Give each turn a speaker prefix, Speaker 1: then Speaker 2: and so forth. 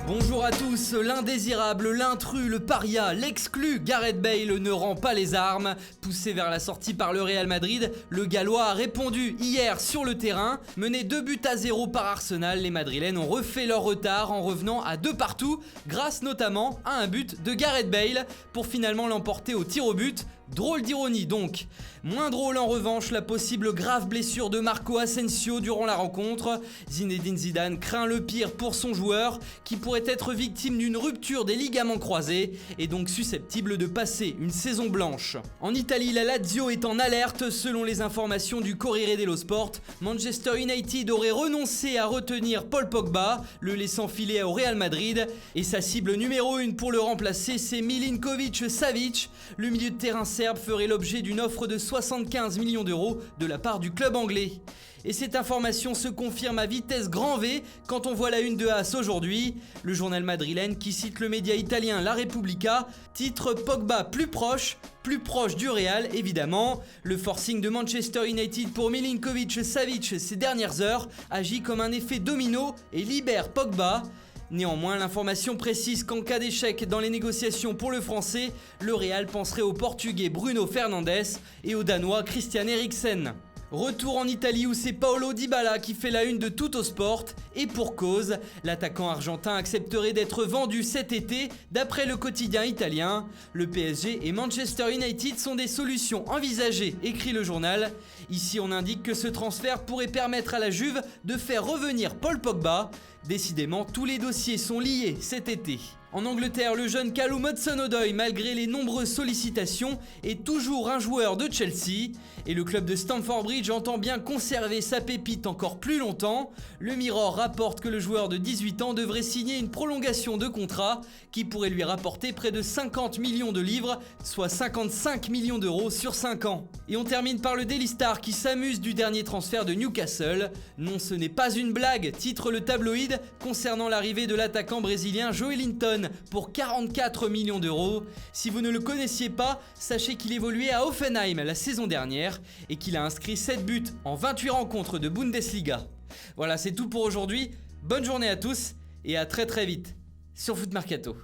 Speaker 1: Bonjour à tous, l'indésirable, l'intrus, le paria, l'exclu, Gareth Bale ne rend pas les armes. Poussé vers la sortie par le Real Madrid, le Gallois a répondu hier sur le terrain. Mené 2-0 par Arsenal, les Madrilènes ont refait leur retard en revenant à 2 partout, grâce notamment à un but de Gareth Bale, pour finalement l'emporter au tir au but. Drôle d'ironie donc. Moins drôle en revanche la possible grave blessure de Marco Asensio durant la rencontre. Zinedine Zidane craint le pire pour son joueur qui pourrait être victime d'une rupture des ligaments croisés et donc susceptible de passer une saison blanche. En Italie, la Lazio est en alerte. Selon les informations du Corriere dello Sport, Manchester United aurait renoncé à retenir Paul Pogba, le laissant filer au Real Madrid, et sa cible numéro 1 pour le remplacer, c'est Milinkovic-Savic. Le milieu de terrain serbe ferait l'objet d'une offre de 75 millions d'euros de la part du club anglais. Et cette information se confirme à vitesse grand V quand on voit la une de AS aujourd'hui. Le journal madrilène, qui cite le média italien La Repubblica, titre Pogba plus proche du Real évidemment. Le forcing de Manchester United pour Milinkovic-Savic ces dernières heures agit comme un effet domino et libère Pogba. Néanmoins, l'information précise qu'en cas d'échec dans les négociations pour le français, le Real penserait au portugais Bruno Fernandes et au danois Christian Eriksen. Retour en Italie où c'est Paulo Dybala qui fait la une de Tuttosport, et pour cause, l'attaquant argentin accepterait d'être vendu cet été d'après le quotidien italien. Le PSG et Manchester United sont des solutions envisagées, écrit le journal. Ici on indique que ce transfert pourrait permettre à la Juve de faire revenir Paul Pogba. Décidément, tous les dossiers sont liés cet été. En Angleterre, le jeune Callum Hudson-Odoi, malgré les nombreuses sollicitations, est toujours un joueur de Chelsea. Et le club de Stamford Bridge entend bien conserver sa pépite encore plus longtemps. Le Mirror rapporte que le joueur de 18 ans devrait signer une prolongation de contrat qui pourrait lui rapporter près de 50 millions de livres, soit 55 millions d'euros sur 5 ans. Et on termine par le Daily Star qui s'amuse du dernier transfert de Newcastle. Non, ce n'est pas une blague, titre le tabloïd concernant l'arrivée de l'attaquant brésilien Joelinton pour 44 millions d'euros. Si vous ne le connaissiez pas, sachez qu'il évoluait à Hoffenheim la saison dernière et qu'il a inscrit 7 buts en 28 rencontres de Bundesliga. Voilà, c'est tout pour aujourd'hui. Bonne journée à tous et à très vite sur Foot Mercato.